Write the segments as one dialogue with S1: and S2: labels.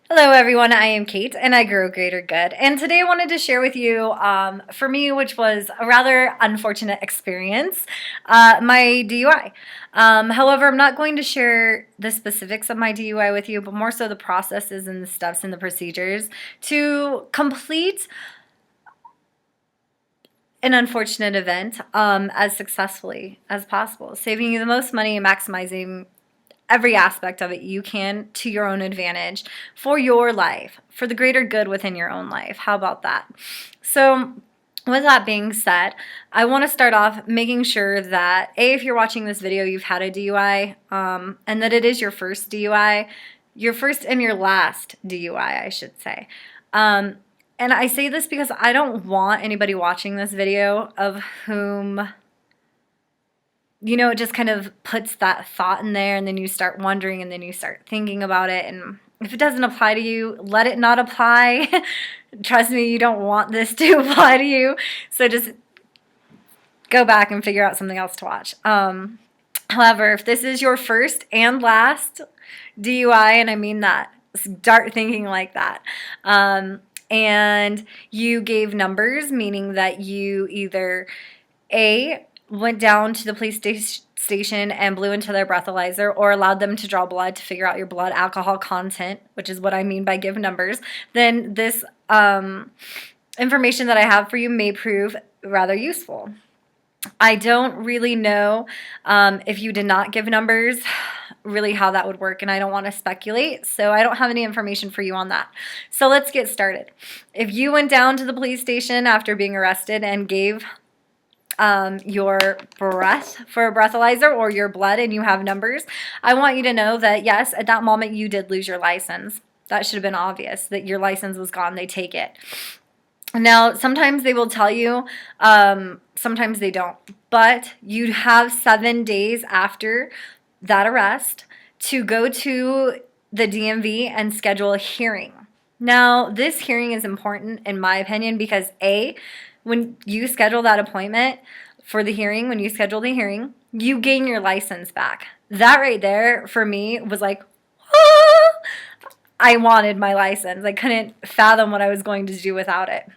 S1: Hello everyone, I am Kate and I grow greater good. And today I wanted to share with you, for me, which was a rather unfortunate experience, my DUI. However, I'm not going to share the specifics of my DUI with you, but more so the processes and the steps and the procedures to complete an unfortunate event as successfully as possible, saving you the most money and maximizing every aspect of it you can to your own advantage for your life, for the greater good within your own life. How about that? So, with that being said, I want to start off making sure that if you're watching this video, you've had a DUI, and that it is your first DUI, your first and your last DUI, I should say. And I say this because I don't want anybody watching this video of whom it just kind of puts that thought in there, and then you start wondering, and then you start thinking about it, and if it doesn't apply to you, let it not apply. Trust me, you don't want this to apply to you, so just go back and figure out something else to watch. However, if this is your first and last DUI, and I mean that, start thinking like that, and you gave numbers, meaning that you either went down to the police station and blew into their breathalyzer, or allowed them to draw blood to figure out your blood alcohol content, which is what I mean by give numbers, then this information that I have for you may prove rather useful. I don't really know if you did not give numbers, really how that would work, and I don't want to speculate, so I don't have any information for you on that. So let's get started. If you went down to the police station after being arrested and gave your breath for a breathalyzer or your blood and you have numbers, I want you to know that yes, at that moment you did lose your license. That should have been obvious that your license was gone. They take it. Now, sometimes they will tell you, sometimes they don't, but you have 7 days after that arrest to go to the DMV and schedule a hearing. Now, this hearing is important in my opinion because when you schedule that appointment for the hearing, when you schedule the hearing, you gain your license back. That right there for me was like, ah! I wanted my license. I couldn't fathom what I was going to do without it.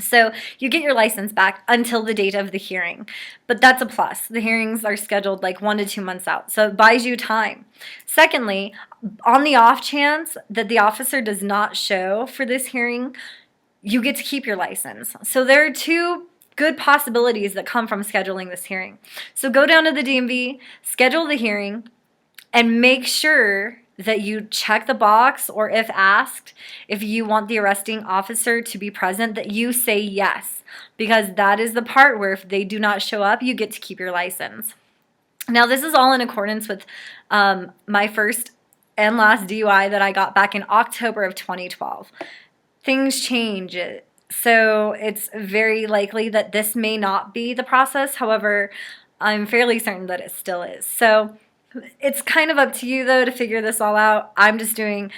S1: So you get your license back until the date of the hearing, but that's a plus. The hearings are scheduled like 1 to 2 months out, so it buys you time. Secondly, on the off chance that the officer does not show for this hearing, you get to keep your license. So there are two good possibilities that come from scheduling this hearing. So go down to the DMV, schedule the hearing, and make sure that you check the box, or if asked, if you want the arresting officer to be present, that you say yes, because that is the part where if they do not show up, you get to keep your license. Now, this is all in accordance with my first and last DUI that I got back in October of 2012. Things change, so it's very likely that this may not be the process. However, I'm fairly certain that it still is. So it's kind of up to you, though, to figure this all out. I'm just doing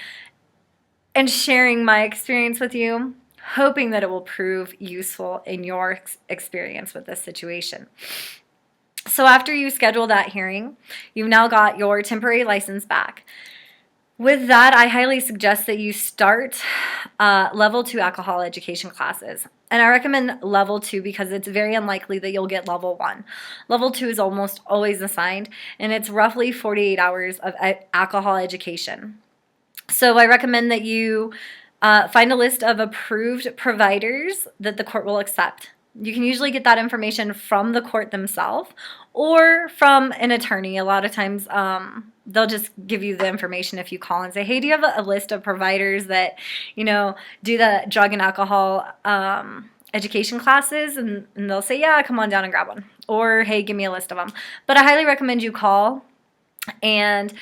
S1: and sharing my experience with you, hoping that it will prove useful in your experience with this situation. So after you schedule that hearing, you've now got your temporary license back. With that, I highly suggest that you start level 2 alcohol education classes. And I recommend level 2 because it's very unlikely that you'll get level 1. Level 2 is almost always assigned, and it's roughly 48 hours of alcohol education. So I recommend that you find a list of approved providers that the court will accept. You can usually get that information from the court themselves or from an attorney. A lot of times they'll just give you the information if you call and say, hey, do you have a list of providers that, do the drug and alcohol education classes? And they'll say, yeah, come on down and grab one. Or, hey, give me a list of them. But I highly recommend you call and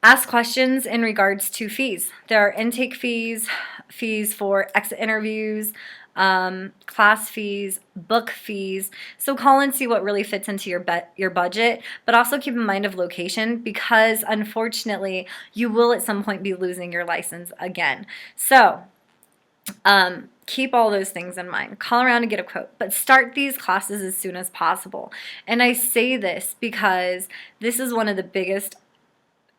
S1: ask questions in regards to fees. There are intake fees, fees for exit interviews, class fees, book fees. So call and see what really fits into your budget, but also keep in mind of location, because unfortunately you will at some point be losing your license again. So keep all those things in mind. Call around and get a quote, but start these classes as soon as possible. And I say this because this is one of the biggest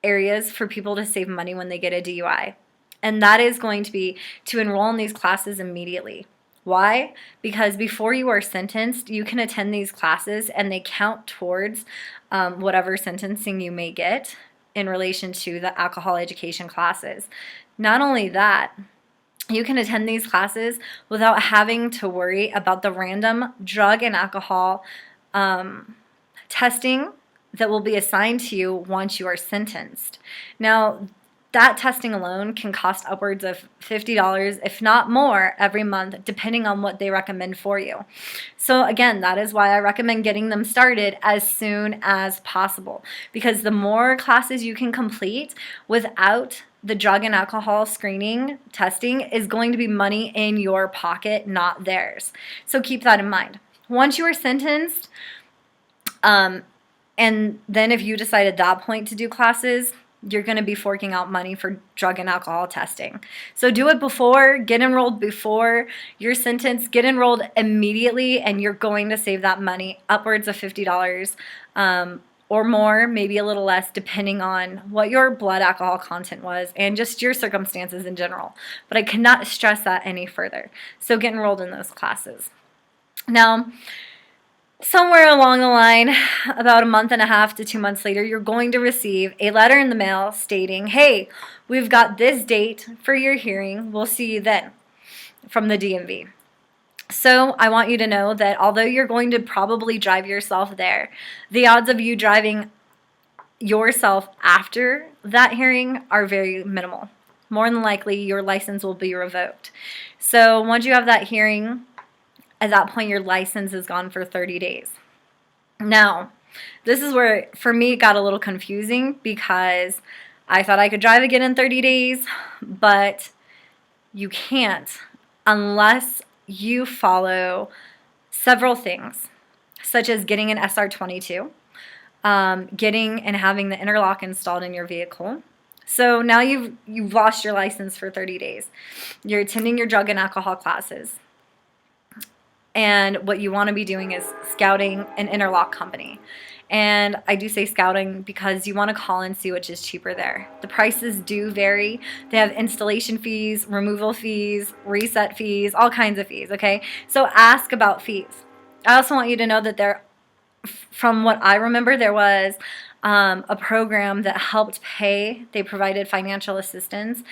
S1: areas for people to save money when they get a DUI. And that is going to be to enroll in these classes immediately. Why? Because before you are sentenced, you can attend these classes and they count towards whatever sentencing you may get in relation to the alcohol education classes. Not only that, you can attend these classes without having to worry about the random drug and alcohol testing that will be assigned to you once you are sentenced. Now, that testing alone can cost upwards of $50, if not more, every month, depending on what they recommend for you. So again, that is why I recommend getting them started as soon as possible, because the more classes you can complete without the drug and alcohol screening testing is going to be money in your pocket, not theirs. So keep that in mind. Once you are sentenced, and then if you decide at that point to do classes, you're going to be forking out money for drug and alcohol testing. So do it before, get enrolled before you're sentenced, get enrolled immediately, and you're going to save that money, upwards of $50 or more, maybe a little less, depending on what your blood alcohol content was and just your circumstances in general. But I cannot stress that any further. So get enrolled in those classes. Now, somewhere along the line, about a month and a half to 2 months later, you're going to receive a letter in the mail stating, hey, we've got this date for your hearing. We'll see you then, from the DMV. So I want you to know that although you're going to probably drive yourself there, the odds of you driving yourself after that hearing are very minimal. More than likely, your license will be revoked. So once you have that hearing, at that point, your license is gone for 30 days. Now, this is where, for me, it got a little confusing because I thought I could drive again in 30 days, but you can't unless you follow several things, such as getting an SR22, getting and having the interlock installed in your vehicle. So now you've lost your license for 30 days. You're attending your drug and alcohol classes. And what you want to be doing is scouting an interlock company. And I do say scouting because you want to call and see which is cheaper there. The prices do vary. They have installation fees, removal fees, reset fees, all kinds of fees, okay? So ask about fees. I also want you to know that from what I remember, there was a program that helped pay. They provided financial assistance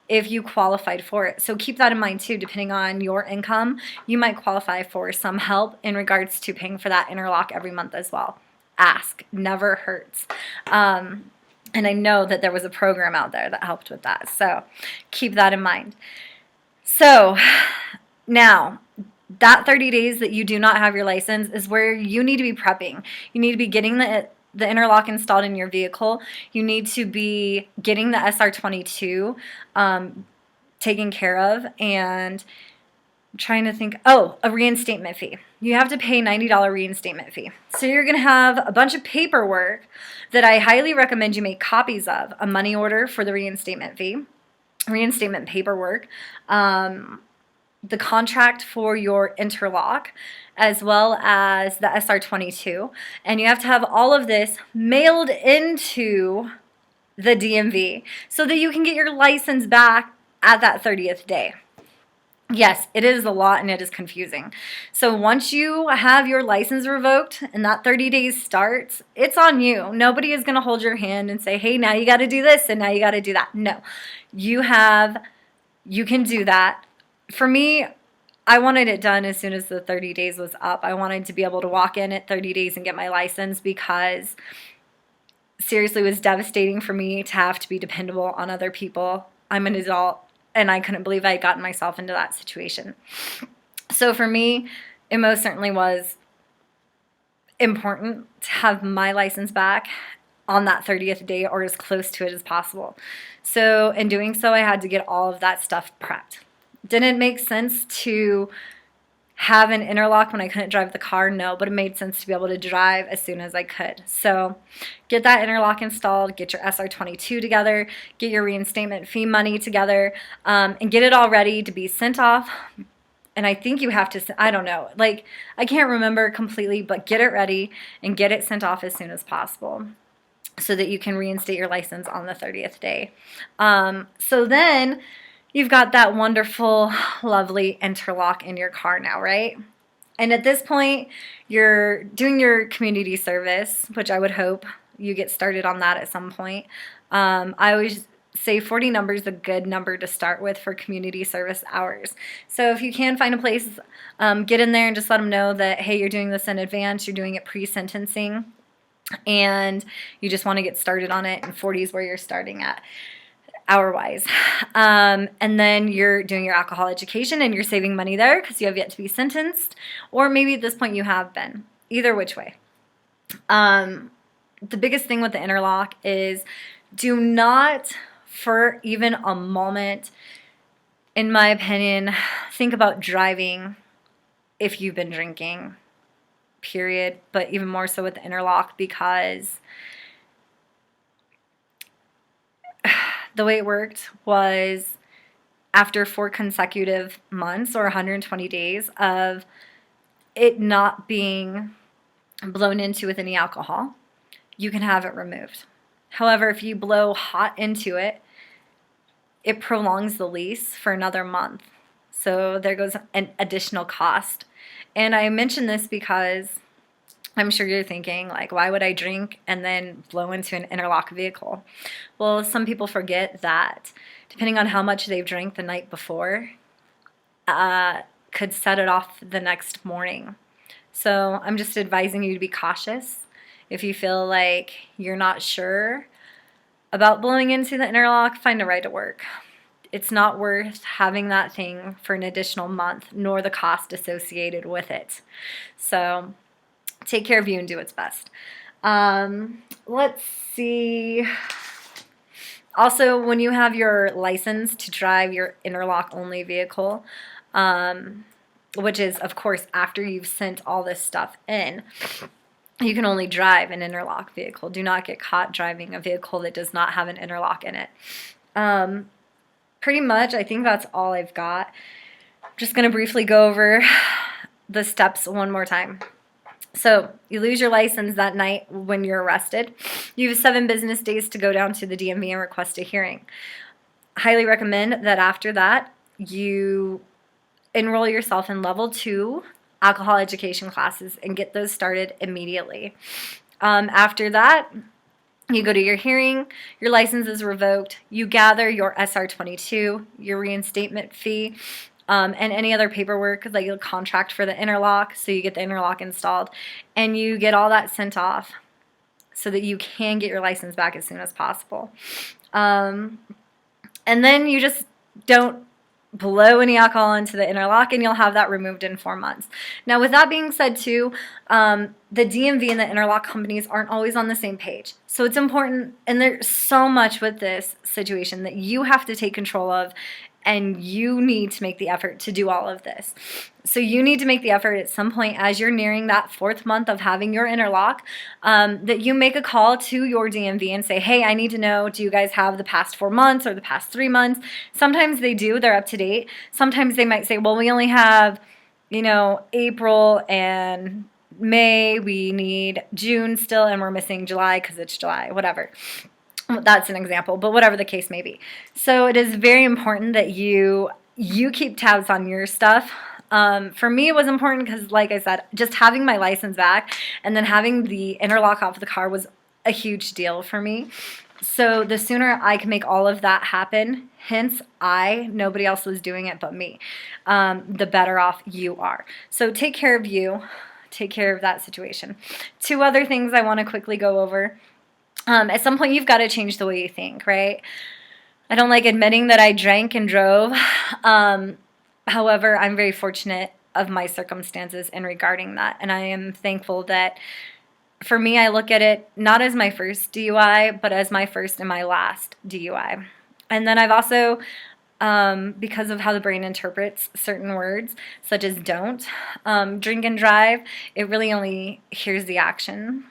S1: if you qualified for it. So keep that in mind too. Depending on your income, you might qualify for some help in regards to paying for that interlock every month as well. Ask, never hurts. And I know that there was a program out there that helped with that. So keep that in mind. So now, that 30 days that you do not have your license is where you need to be prepping. You need to be getting the interlock installed in your vehicle. You need to be getting the SR22 taken care of, and I'm trying to think, a reinstatement fee. You have to pay $90 reinstatement fee. So you're going to have a bunch of paperwork that I highly recommend you make copies of. A money order for the reinstatement fee, reinstatement paperwork, the contract for your interlock, as well as the SR22. And you have to have all of this mailed into the DMV so that you can get your license back at that 30th day. Yes, it is a lot and it is confusing. So once you have your license revoked and that 30 days starts, it's on you. Nobody is going to hold your hand and say, hey, now you got to do this and now you got to do that. No, you can do that. For me, I wanted it done as soon as the 30 days was up. I wanted to be able to walk in at 30 days and get my license because seriously, it was devastating for me to have to be dependable on other people. I'm an adult and I couldn't believe I had gotten myself into that situation. So for me, it most certainly was important to have my license back on that 30th day or as close to it as possible. So in doing so, I had to get all of that stuff prepped. Didn't make sense to have an interlock when I couldn't drive the car? No, but it made sense to be able to drive as soon as I could. So get that interlock installed, get your SR22 together, get your reinstatement fee money together, and get it all ready to be sent off. And I think you have to, I don't know, like I can't remember completely, but get it ready and get it sent off as soon as possible so that you can reinstate your license on the 30th day. So then you've got that wonderful, lovely interlock in your car now, right? And at this point, you're doing your community service, which I would hope you get started on that at some point. I always say 40 numbers is a good number to start with for community service hours. So if you can find a place, get in there and just let them know that, hey, you're doing this in advance, you're doing it pre-sentencing, and you just want to get started on it, and 40 is where you're starting at hour-wise. And then you're doing your alcohol education and you're saving money there because you have yet to be sentenced, or maybe at this point you have been. Either which way. The biggest thing with the interlock is do not for even a moment, in my opinion, think about driving if you've been drinking, period, but even more so with the interlock, because the way it worked was after 4 consecutive months or 120 days of it not being blown into with any alcohol, you can have it removed. However, if you blow hot into it, it prolongs the lease for another month. So there goes an additional cost. And I mention this because I'm sure you're thinking, like, why would I drink and then blow into an interlock vehicle? Well, some people forget that depending on how much they've drank the night before, could set it off the next morning. So I'm just advising you to be cautious. If you feel like you're not sure about blowing into the interlock, find a ride to work. It's not worth having that thing for an additional month, nor the cost associated with it. So take care of you and do what's best. Let's see. Also, when you have your license to drive your interlock-only vehicle, which is, of course, after you've sent all this stuff in, you can only drive an interlock vehicle. Do not get caught driving a vehicle that does not have an interlock in it. Pretty much, I think that's all I've got. I'm just going to briefly go over the steps one more time. So you lose your license that night when you're arrested. You have 7 business days to go down to the DMV and request a hearing. Highly recommend that after that, you enroll yourself in level 2 alcohol education classes and get those started immediately. After that, you go to your hearing, your license is revoked, you gather your SR-22, your reinstatement fee, and any other paperwork that you'll contract for the interlock, so you get the interlock installed, and you get all that sent off so that you can get your license back as soon as possible. And then you just don't blow any alcohol into the interlock, and you'll have that removed in 4 months. Now, with that being said, too, the DMV and the interlock companies aren't always on the same page. So it's important, and there's so much with this situation that you have to take control of, and you need to make the effort to do all of this. So you need to make the effort at some point as you're nearing that 4th month of having your interlock, that you make a call to your DMV and say, hey, I need to know, do you guys have the past 4 months or the past 3 months? Sometimes they do, they're up to date. Sometimes they might say, well, we only have, April and May, we need June still, and we're missing July because it's July, whatever. That's an example, but whatever the case may be. So it is very important that you keep tabs on your stuff. For me, it was important because, like I said, just having my license back and then having the interlock off the car was a huge deal for me. So the sooner I can make all of that happen, hence nobody else was doing it but me, the better off you are. So take care of you. Take care of that situation. 2 other things I want to quickly go over. At some point, you've got to change the way you think, right? I don't like admitting that I drank and drove. However, I'm very fortunate of my circumstances in regarding that. And I am thankful that, for me, I look at it not as my first DUI, but as my first and my last DUI. And then I've also, because of how the brain interprets certain words, such as don't, drink and drive, it really only hears the action.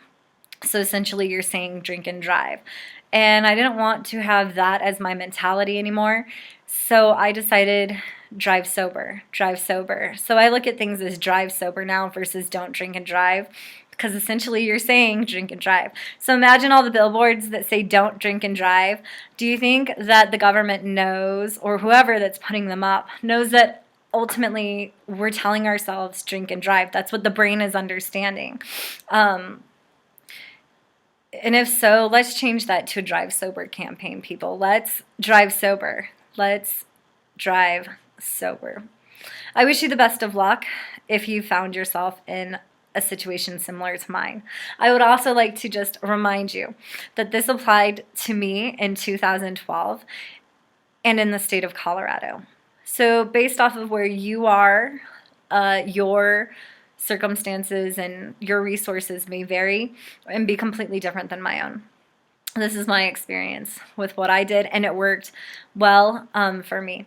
S1: So essentially you're saying drink and drive. And I didn't want to have that as my mentality anymore. So I decided drive sober, drive sober. So I look at things as drive sober now versus don't drink and drive. because essentially you're saying drink and drive. So imagine all the billboards that say don't drink and drive. Do you think that the government knows, or whoever that's putting them up, knows that ultimately we're telling ourselves drink and drive? That's what the brain is understanding. And if so, let's change that to a drive sober campaign, people. Let's drive sober. Let's drive sober. I wish you the best of luck if you found yourself in a situation similar to mine. I would also like to just remind you that this applied to me in 2012 and in the state of Colorado. So based off of where you are, your circumstances and your resources may vary and be completely different than my own. This is my experience with what I did, and it worked well for me.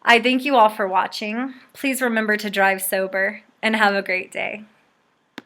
S1: I thank you all for watching. Please remember to drive sober and have a great day.